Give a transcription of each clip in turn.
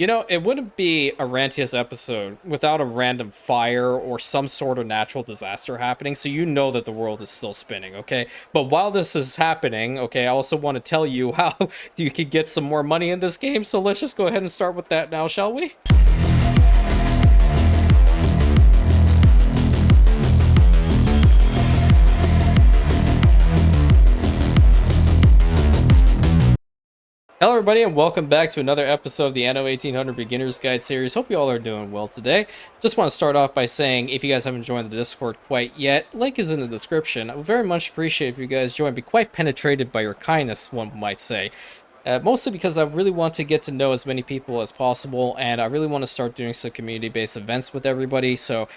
You know, it wouldn't be a Rantius episode without a random fire or some sort of natural disaster happening, so you know that the world is still spinning, okay? But while this is happening, okay, I also want to tell you how you can get some more money in this game, so let's just go ahead and start with that now, shall we? Hello everybody and welcome back to another episode of the Anno 1800 Beginner's Guide series. Hope you all are doing well today. Just want to start off by saying if you guys haven't joined the Discord quite yet, link is in the description. I would very much appreciate if you guys join. Be quite penetrated by your kindness, one might say. Mostly because I really want to get to know as many people as possible, and I really want to start doing some community-based events with everybody. So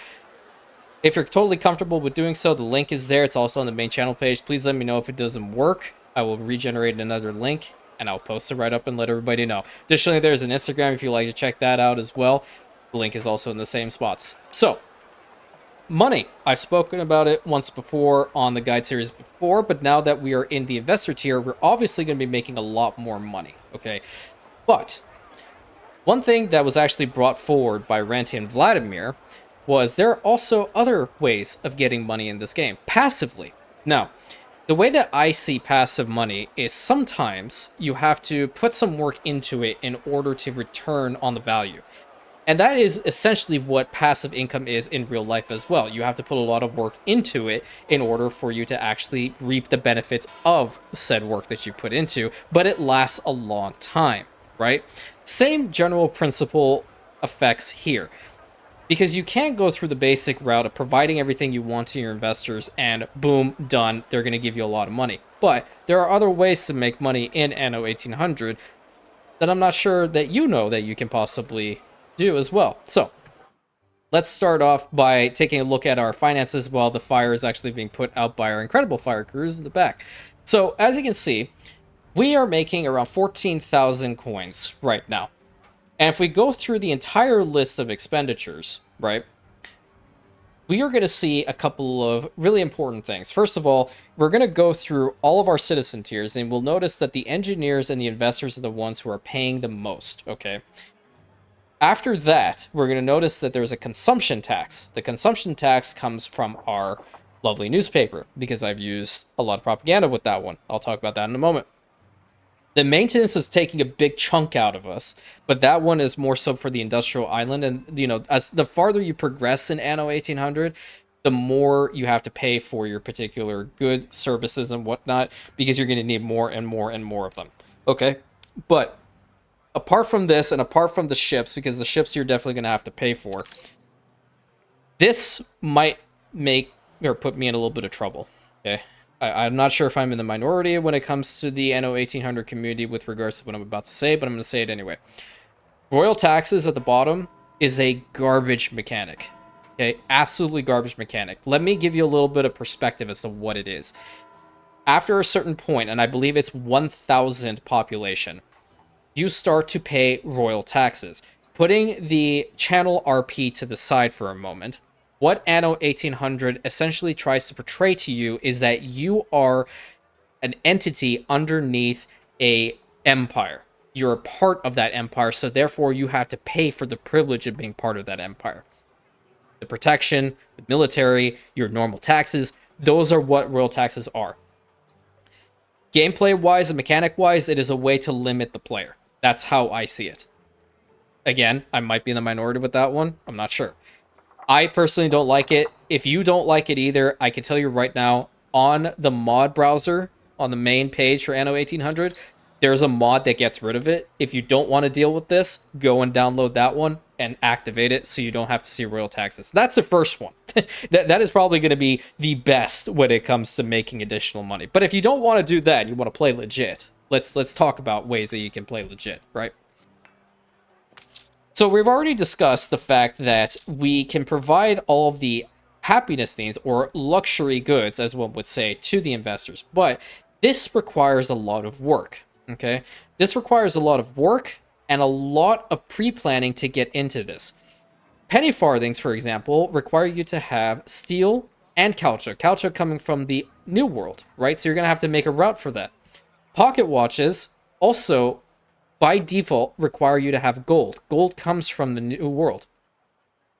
if you're totally comfortable with doing so, the link is there. It's also on the main channel page. Please let me know if it doesn't work. I will regenerate another link and I'll post it right up and let everybody know. Additionally, there's an Instagram if you'd like to check that out as well. The link is also in the same spots. So, money. I've spoken about it once before on the guide series before, but now that we are in the investor tier, we're obviously going to be making a lot more money, okay? But one thing that was actually brought forward by Rantian Vladimir was there are also other ways of getting money in this game, passively. Now, the way that I see passive money is sometimes you have to put some work into it in order to return on the value. And that is essentially what passive income is in real life as well. You have to put a lot of work into it in order for you to actually reap the benefits of said work that you put into, but it lasts a long time, right? Same general principle affects here. Because you can't go through the basic route of providing everything you want to your investors and boom, done, they're going to give you a lot of money. But there are other ways to make money in Anno 1800 that I'm not sure that you know that you can possibly do as well. So let's start off by taking a look at our finances while the fire is actually being put out by our incredible fire crews in the back. So as you can see, we are making around 14,000 coins right now. And if we go through the entire list of expenditures, right, we are going to see a couple of really important things. First of all, we're going to go through all of our citizen tiers, and we'll notice that the engineers and the investors are the ones who are paying the most, okay? After that, we're going to notice that there's a consumption tax. The consumption tax comes from our lovely newspaper, because I've used a lot of propaganda with that one. I'll talk about that in a moment. The maintenance is taking a big chunk out of us, but that one is more so for the industrial island. And, you know, as the farther you progress in Anno 1800, the more you have to pay for your particular good services and whatnot, because you're going to need more and more and more of them. Okay, but apart from this and apart from the ships, because the ships you're definitely going to have to pay for, this might make or put me in a little bit of trouble, okay? I'm not sure if I'm in the minority when it comes to the Anno 1800 community with regards to what I'm about to say, but I'm going to say it anyway. Royal taxes at the bottom is a garbage mechanic. Okay, absolutely garbage mechanic. Let me give you a little bit of perspective as to what it is. After a certain point, and I believe it's 1,000 population, you start to pay royal taxes. Putting the channel RP to the side for a moment, what Anno 1800 essentially tries to portray to you is that you are an entity underneath a empire. You're a part of that empire, so therefore you have to pay for the privilege of being part of that empire. The protection, the military, your normal taxes, those are what royal taxes are. Gameplay-wise and mechanic-wise, it is a way to limit the player. That's how I see it. Again, I might be in the minority with that one. I'm not sure. I personally don't like it. If you don't like it either, I can tell you right now, on the mod browser, on the main page for Anno 1800, there's a mod that gets rid of it. If you don't want to deal with this, go and download that one and activate it so you don't have to see royal taxes. That's the first one. that is probably going to be the best when it comes to making additional money. But if you don't want to do that, you want to play legit, let's talk about ways that you can play legit, right? So we've already discussed the fact that we can provide all of the happiness things or luxury goods, as one would say, to the investors. But this requires a lot of work, okay? This requires a lot of work and a lot of pre-planning to get into this. Penny farthings, for example, require you to have steel and culture. Culture coming from the New World, right? So you're going to have to make a route for that. Pocket watches also by default require you to have gold. Gold comes from the new world.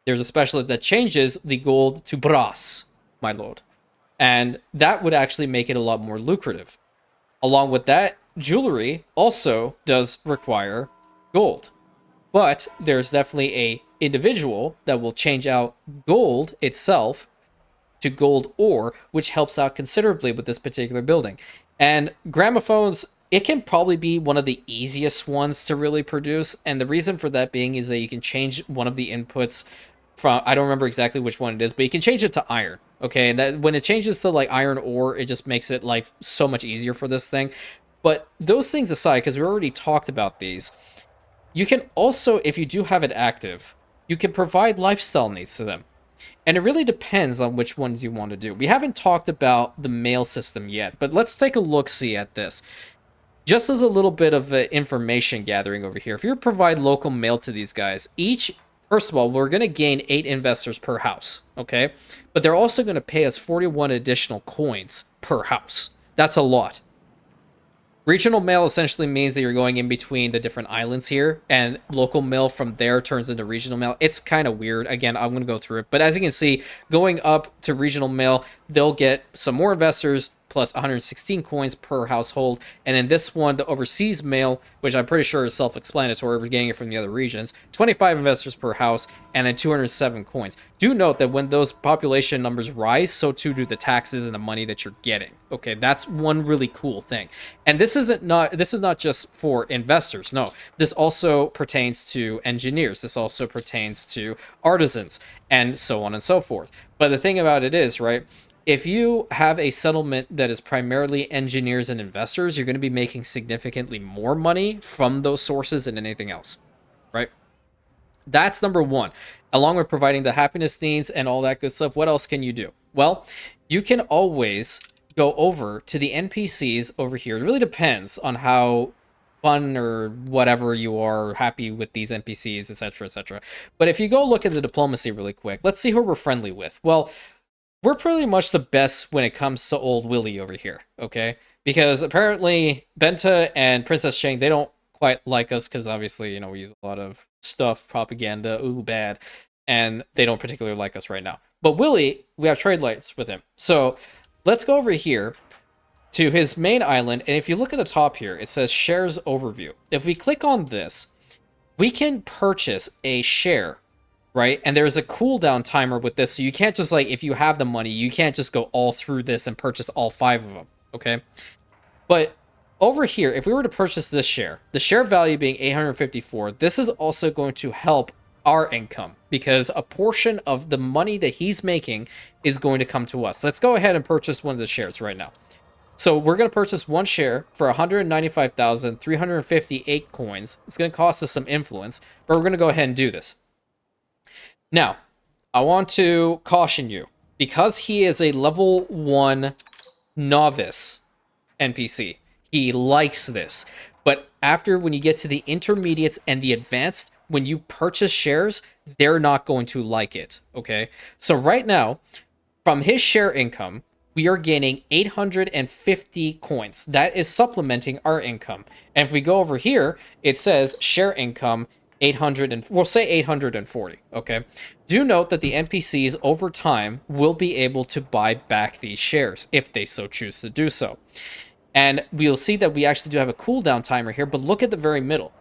There's a specialist that changes the gold to brass, my lord. And that would actually make it a lot more lucrative. Along with that, jewelry also does require gold. But there's definitely a individual that will change out gold itself to gold ore, which helps out considerably with this particular building. And gramophones, it can probably be one of the easiest ones to really produce. And the reason for that being is that you can change one of the inputs from, I don't remember exactly which one it is, but you can change it to iron. Okay, and that when it changes to like iron ore, it just makes it life so much easier for this thing. But those things aside, because we already talked about these, you can also, if you do have it active, you can provide lifestyle needs to them. And it really depends on which ones you want to do. We haven't talked about the mail system yet, but let's take a look-see at this. Just as a little bit of information gathering over here, if you provide local mail to these guys, first of all, we're going to gain 8 investors per house, okay? But they're also going to pay us 41 additional coins per house. That's a lot. Regional mail essentially means that you're going in between the different islands here, and local mail from there turns into regional mail. It's kind of weird. Again, I'm going to go through it. But as you can see, going up to regional mail, they'll get some more investors, plus 116 coins per household. And then this one, the overseas mail, which I'm pretty sure is self-explanatory, we're getting it from the other regions, 25 investors per house, and then 207 coins. Do note that when those population numbers rise, so too do the taxes and the money that you're getting. Okay, that's one really cool thing. And this is not just for investors. No, this also pertains to engineers. This also pertains to artisans, and so on and so forth. But the thing about it is, right, if you have a settlement that is primarily engineers and investors, you're going to be making significantly more money from those sources than anything else, right? That's number one. Along with providing the happiness needs and all that good stuff, what else can you do? Well, you can always go over to the NPCs over here. It really depends on how fun or whatever you are, happy with these NPCs, etc., etc. But if you go look at the diplomacy really quick, let's see who we're friendly with. Well, we're pretty much the best when it comes to old Willie over here, okay? Because apparently Benta and Princess Shang, they don't quite like us because obviously, you know, we use a lot of stuff, propaganda, ooh, bad, and they don't particularly like us right now. But Willie, we have trade lights with him. So let's go over here to his main island, and if you look at the top here, it says Shares Overview. If we click on this, we can purchase a share, right? And there's a cooldown timer with this, so you can't just, like, if you have the money, you can't just go all through this and purchase all 5 of them, okay? But over here, if we were to purchase this share, the share value being 854, this is also going to help our income, because a portion of the money that he's making is going to come to us. Let's go ahead and purchase one of the shares right now. So we're going to purchase one share for 195,358 coins. It's going to cost us some influence, but we're going to go ahead and do this. Now, I want to caution you, because he is a level 1 novice NPC, he likes this. But after, when you get to the intermediates and the advanced, when you purchase shares, they're not going to like it, okay? So right now, from his share income, we are gaining 850 coins. That is supplementing our income. And if we go over here, it says share income 800, and we'll say 840, okay? Do note that the NPCs over time will be able to buy back these shares if they so choose to do so. And we'll see that we actually do have a cooldown timer here, but look at the very middle.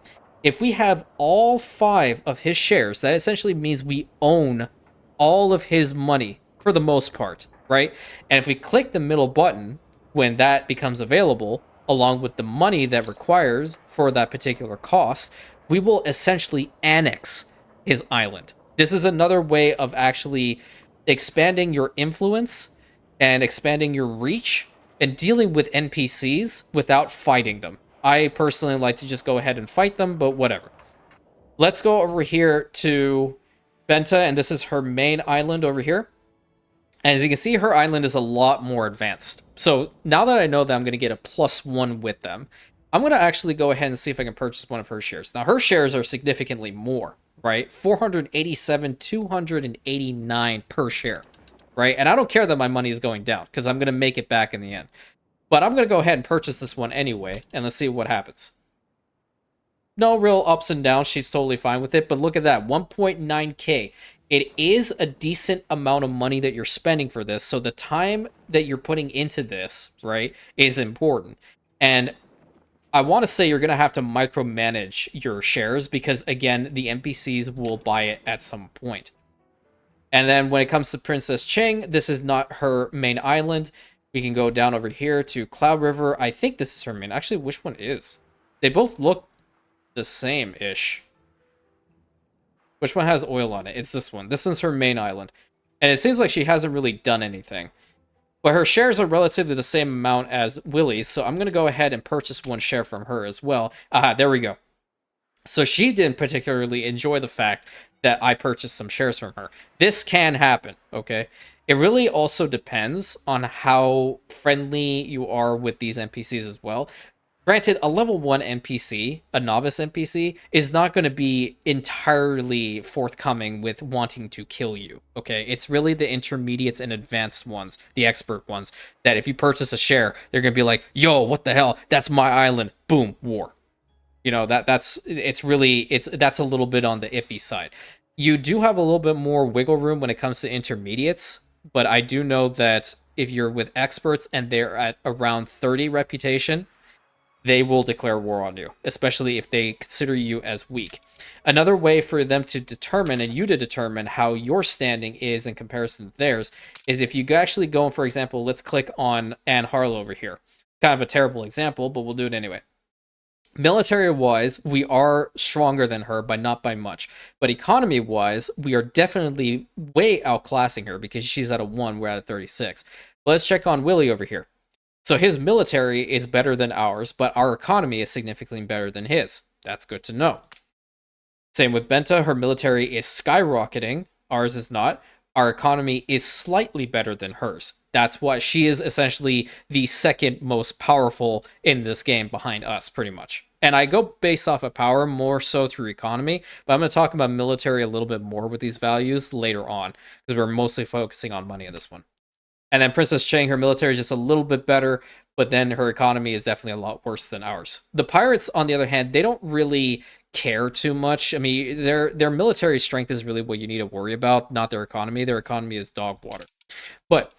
If we have all 5 of his shares, that essentially means we own all of his money for the most part, right? And if we click the middle button when that becomes available, along with the money that requires for that particular cost, we will essentially annex his island. This is another way of actually expanding your influence and expanding your reach and dealing with NPCs without fighting them. I personally like to just go ahead and fight them, but whatever. Let's go over here to Benta, and this is her main island over here. And as you can see, her island is a lot more advanced. So now that I know that I'm going to get a +1 with them, I'm going to actually go ahead and see if I can purchase one of her shares. Now, her shares are significantly more, right? 487, 289 per share, right? And I don't care that my money is going down, because I'm going to make it back in the end. But I'm going to go ahead and purchase this one anyway, and let's see what happens. no real ups and downs. She's totally fine with it. But look at that, 1.9k. It is a decent amount of money that you're spending for this. So the time that you're putting into this, right, is important. And I want to say you're going to have to micromanage your shares because, again, the NPCs will buy it at some point. And then when it comes to Princess Ching, this is not her main island. We can go down over here to Cloud River. I think this is her main. Actually, which one is? They both look the same-ish. Which one has oil on it? It's this one. This one's her main island. And it seems like she hasn't really done anything. But her shares are relatively the same amount as Willie's, so I'm going to go ahead and purchase one share from her as well. Aha, there we go. So she didn't particularly enjoy the fact that I purchased some shares from her. This can happen, okay? It really also depends on how friendly you are with these NPCs as well. Granted, a level 1 NPC, a novice NPC, is not going to be entirely forthcoming with wanting to kill you, okay? It's really the intermediates and advanced ones, the expert ones, that if you purchase a share, they're going to be like, yo, what the hell? That's my island. Boom, war. You know, that's a little bit on the iffy side. You do have a little bit more wiggle room when it comes to intermediates, but I do know that if you're with experts and they're at around 30 reputation, they will declare war on you, especially if they consider you as weak. Another way for them to determine, and you to determine, how your standing is in comparison to theirs is if you actually go, for example, let's click on Anne Harlow over here. Kind of a terrible example, but we'll do it anyway. Military-wise, we are stronger than her, but not by much. But economy-wise, we are definitely way outclassing her because she's at a 1, we're at a 36. Let's check on Willie over here. So his military is better than ours, but our economy is significantly better than his. That's good to know. Same with Benta. Her military is skyrocketing. Ours is not. Our economy is slightly better than hers. That's why she is essentially the second most powerful in this game behind us, pretty much. And I go based off of power more so through economy, but I'm going to talk about military a little bit more with these values later on, because we're mostly focusing on money in this one. And then Princess Chang, her military is just a little bit better, but then her economy is definitely a lot worse than ours. The pirates, on the other hand, they don't really care too much. I mean, their military strength is really what you need to worry about, not their economy. Their economy is dog water. But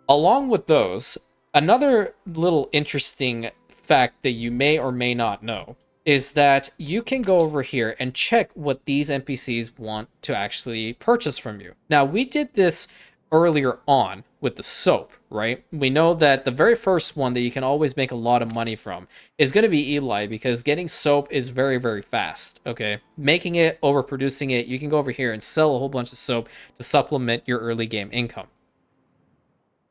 along with those, another little interesting fact that you may or may not know is that you can go over here and check what these NPCs want to actually purchase from you. Now, we did this earlier on with the soap, right? We know that the very first one that you can always make a lot of money from is going to be Eli, because getting soap is very, very fast, okay? Making it, overproducing it, you can go over here and sell a whole bunch of soap to supplement your early game income.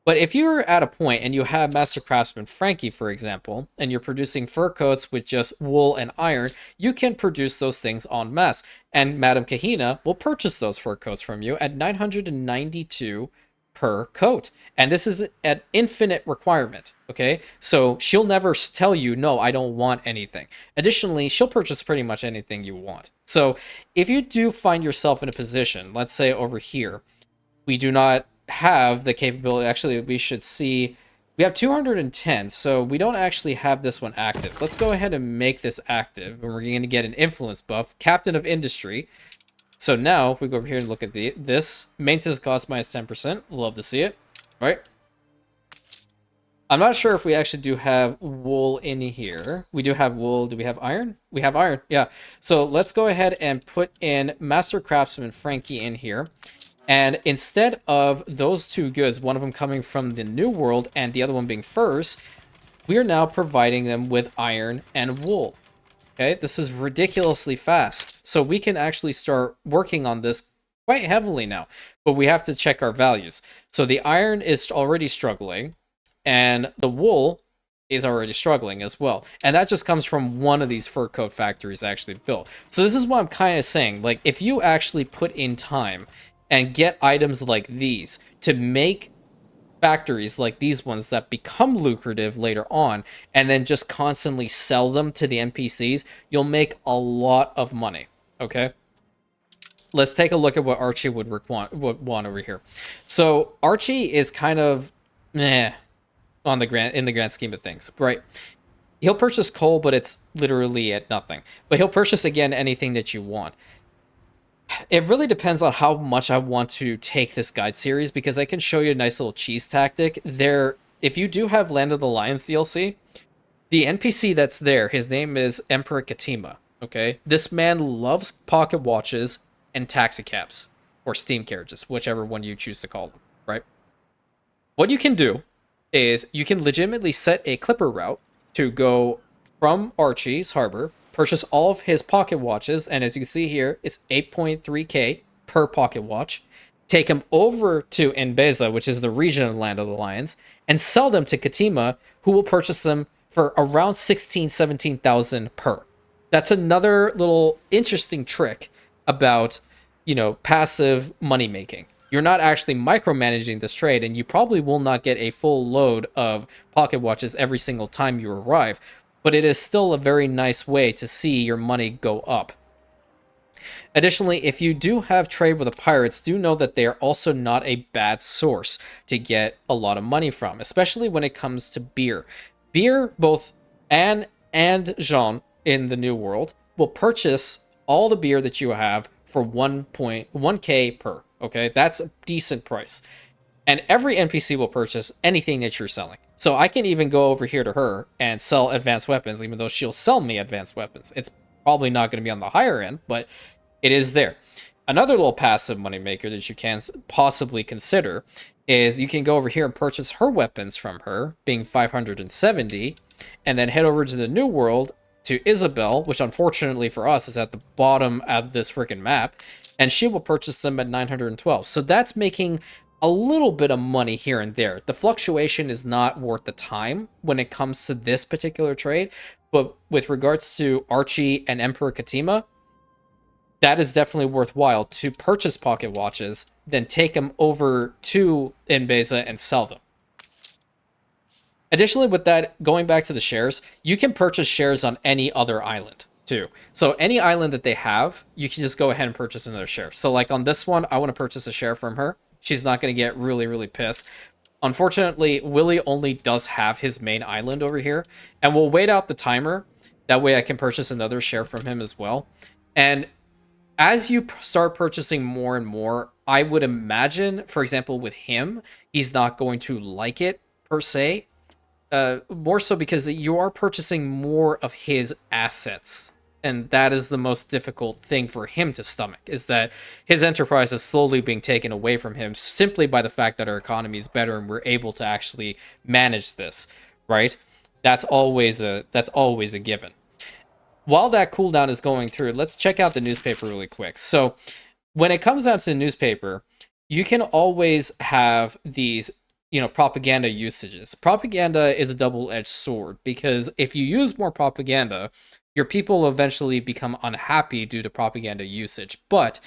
But if you're at a point and you have Master Craftsman Frankie, for example, and you're producing fur coats with just wool and iron, you can produce those things en masse. And Madame Kahina will purchase those fur coats from you at 992 per coat. And this is an infinite requirement, okay? So she'll never tell you, no, I don't want anything. Additionally, she'll purchase pretty much anything you want. So if you do find yourself in a position, let's say over here, we do not have the capability. Actually, we should see, we have 210, so we don't actually have this one active. Let's go ahead and make this active, and we're going to get an influence buff, Captain of Industry. So now, if we go over here and look at this, maintenance cost minus 10%, love to see it, right? I'm not sure if we actually do have wool in here. We do have wool. Do we have iron? We have iron, yeah. So let's go ahead and put in Master Craftsman Frankie in here. And instead of those two goods, one of them coming from the New World and the other one being furs, we are now providing them with iron and wool. Okay, this is ridiculously fast. So we can actually start working on this quite heavily now, but we have to check our values. So the iron is already struggling, and the wool is already struggling as well. And that just comes from one of these fur coat factories actually built. So this is what I'm kind of saying. Like, if you actually put in time and get items like these to make factories like these ones that become lucrative later on, and then just constantly sell them to the NPCs, you'll make a lot of money, okay? Let's take a look at what Archie would want over here. So Archie is kind of meh in the grand scheme of things, right? He'll purchase coal, but it's literally at nothing. But he'll purchase again anything that you want. It really depends on how much I want to take this guide series, because I can show you a nice little cheese tactic. There, if you do have Land of the Lions DLC, the NPC that's there, his name is Emperor Katima. Okay, this man loves pocket watches and taxi cabs or steam carriages, whichever one you choose to call them. Right. What you can do is you can legitimately set a clipper route to go from Archie's Harbor, purchase all of his pocket watches, and as you can see here, it's 8.3k per pocket watch. Take them over to Nbeza, which is the region of Land of the Lions, and sell them to Katima, who will purchase them for around 17,000 per. That's another little interesting trick about, passive money making. You're not actually micromanaging this trade, and you probably will not get a full load of pocket watches every single time you arrive, but it is still a very nice way to see your money go up. Additionally, if you do have trade with the pirates, do know that they are also not a bad source to get a lot of money from, especially when it comes to beer. Beer, both Anne and Jean in the New World will purchase all the beer that you have for 1.1k per. Okay, that's a decent price. And every NPC will purchase anything that you're selling. So I can even go over here to her and sell advanced weapons, even though she'll sell me advanced weapons. It's probably not going to be on the higher end, but it is there. Another little passive moneymaker that you can possibly consider is you can go over here and purchase her weapons from her, being 570, and then head over to the New World to Isabel, which unfortunately for us is at the bottom of this freaking map, and she will purchase them at 912. So that's making a little bit of money here and there. The fluctuation is not worth the time when it comes to this particular trade, but with regards to Archie and Emperor Katima, that is definitely worthwhile to purchase pocket watches, then take them over to Nbeza and sell them. Additionally, with that, going back to the shares, you can purchase shares on any other island too. So any island that they have, you can just go ahead and purchase another share. So like on this one, I want to purchase a share from her. She's not going to get really, really pissed. Unfortunately, Willie only does have his main island over here, and we'll wait out the timer. That way I can purchase another share from him as well. And as you start purchasing more and more, I would imagine, for example, with him, he's not going to like it per se. More so because you are purchasing more of his assets. And that is the most difficult thing for him to stomach, is that his enterprise is slowly being taken away from him simply by the fact that our economy is better and we're able to actually manage this, right? That's always a given. While that cooldown is going through, let's check out the newspaper really quick. So when it comes down to the newspaper, you can always have these, propaganda usages. Propaganda is a double-edged sword, because if you use more propaganda, your people will eventually become unhappy due to propaganda usage. But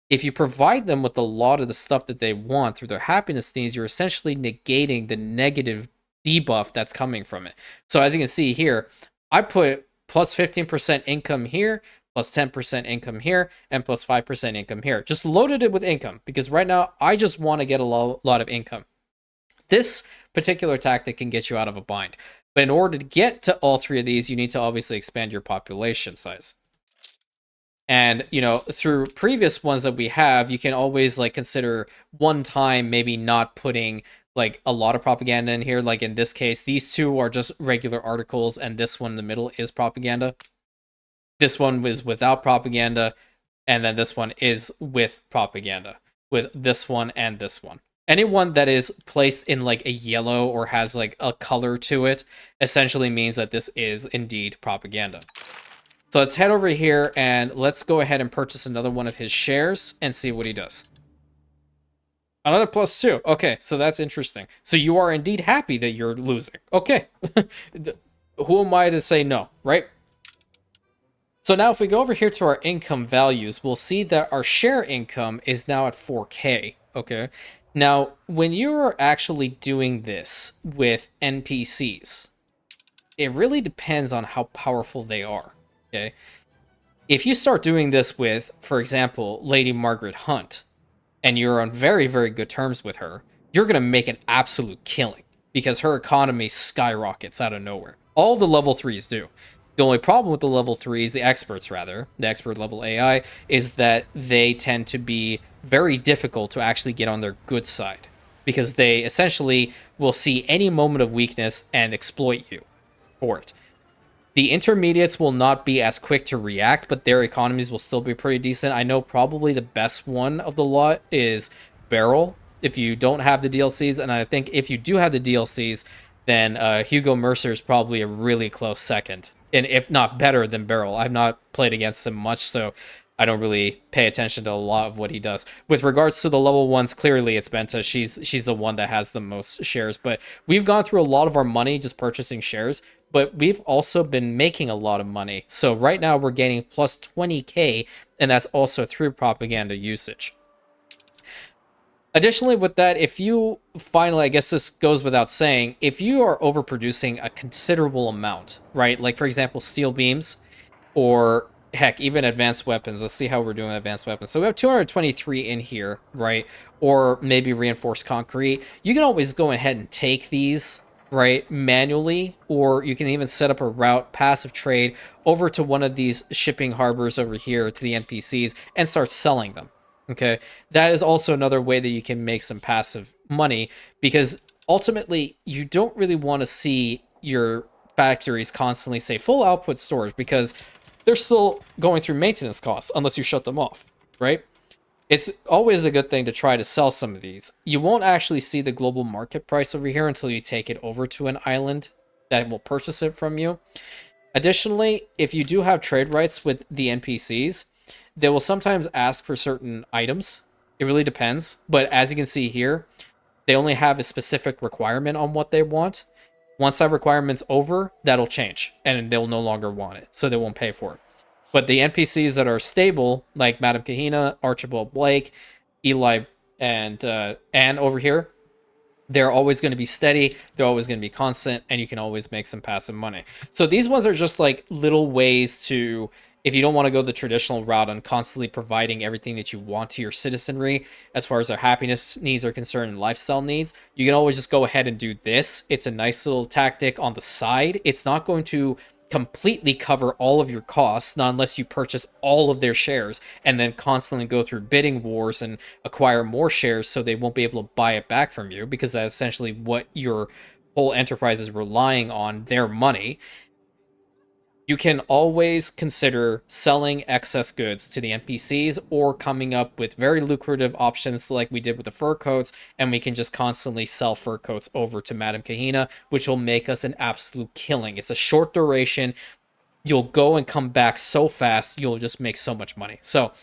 if you provide them with a lot of the stuff that they want through their happiness things, you're essentially negating the negative debuff that's coming from it. So as you can see here, I put plus 15% income here, plus 10% income here, and plus 5% income here. Just loaded it with income, because right now I just want to get a lot of income. This particular tactic can get you out of a bind. But in order to get to all three of these, you need to obviously expand your population size. And, through previous ones that we have, you can always consider one time maybe not putting a lot of propaganda in here. Like in this case, these two are just regular articles, and this one in the middle is propaganda. This one was without propaganda, and then this one is with propaganda, with this one and this one. Anyone that is placed in a yellow or has a color to it essentially means that this is indeed propaganda. So let's head over here and let's go ahead and purchase another one of his shares and see what he does. Another +2. Okay, so that's interesting. So you are indeed happy that you're losing. Okay. Who am I to say no, right? So now if we go over here to our income values, we'll see that our share income is now at 4K, okay? Now, when you're actually doing this with NPCs, it really depends on how powerful they are, okay? If you start doing this with, for example, Lady Margaret Hunt, and you're on very, very good terms with her, you're going to make an absolute killing, because her economy skyrockets out of nowhere. All the level 3s do. The only problem with the level 3s, the experts rather, the expert level AI, is that they tend to be very difficult to actually get on their good side because they essentially will see any moment of weakness and exploit you for it. The intermediates will not be as quick to react, but their economies will still be pretty decent. I know probably the best one of the lot is Barrel if you don't have the DLCs, and I think if you do have the DLCs, then Hugo Mercer is probably a really close second, and if not better than Barrel. I've not played against him much, so I don't really pay attention to a lot of what he does. With regards to the level ones, clearly it's Benta. She's the one that has the most shares, but we've gone through a lot of our money just purchasing shares, but we've also been making a lot of money. So right now we're getting plus 20k, and that's also through propaganda usage. Additionally, with that, if you finally, I guess this goes without saying, if you are overproducing a considerable amount, right? Like for example, steel beams, or heck, even advanced weapons. Let's see how we're doing with advanced weapons. So we have 223 in here, right? Or maybe reinforced concrete. You can always go ahead and take these, right, manually, or you can even set up a route, passive trade, over to one of these shipping harbors over here to the NPCs and start selling them. Okay, that is also another way that you can make some passive money, because ultimately you don't really want to see your factories constantly say full output storage, because they're still going through maintenance costs unless you shut them off, right? It's always a good thing to try to sell some of these. You won't actually see the global market price over here until you take it over to an island that will purchase it from you. Additionally, if you do have trade rights with the NPCs, they will sometimes ask for certain items. It really depends, but as you can see here, they only have a specific requirement on what they want. Once that requirement's over, that'll change, and they'll no longer want it, so they won't pay for it. But the NPCs that are stable, like Madame Kahina, Archibald Blake, Eli, and Anne over here, they're always going to be steady, they're always going to be constant, and you can always make some passive money. So these ones are just like little ways to, if you don't want to go the traditional route on constantly providing everything that you want to your citizenry as far as their happiness needs are concerned and lifestyle needs, you can always just go ahead and do this. It's a nice little tactic on the side. It's not going to completely cover all of your costs, not unless you purchase all of their shares and then constantly go through bidding wars and acquire more shares, so they won't be able to buy it back from you, because that's essentially what your whole enterprise is relying on, their money. You can always consider selling excess goods to the NPCs, or coming up with very lucrative options like we did with the fur coats, and we can just constantly sell fur coats over to Madame Kahina, which will make us an absolute killing. It's a short duration. You'll go and come back so fast, you'll just make so much money. So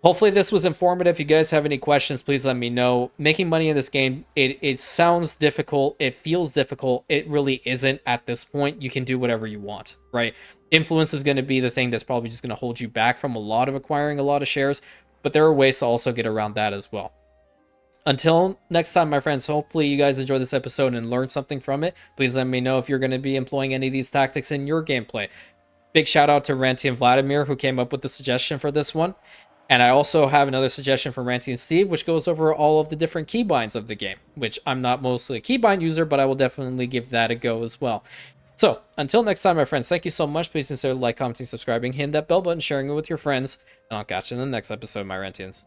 hopefully this was informative. If you guys have any questions, please let me know. Making money in this game, it sounds difficult. It feels difficult. It really isn't at this point. You can do whatever you want, right? Influence is going to be the thing that's probably just going to hold you back from a lot of acquiring a lot of shares, but there are ways to also get around that as well. Until next time, my friends, hopefully you guys enjoyed this episode and learned something from it. Please let me know if you're going to be employing any of these tactics in your gameplay. Big shout out to Rantian Vladimir, who came up with the suggestion for this one. And I also have another suggestion from Rantian Steve, which goes over all of the different keybinds of the game, which I'm not mostly a keybind user, but I will definitely give that a go as well. So, until next time, my friends, thank you so much. Please consider like, commenting, subscribing, hitting that bell button, sharing it with your friends, and I'll catch you in the next episode, my Rantians.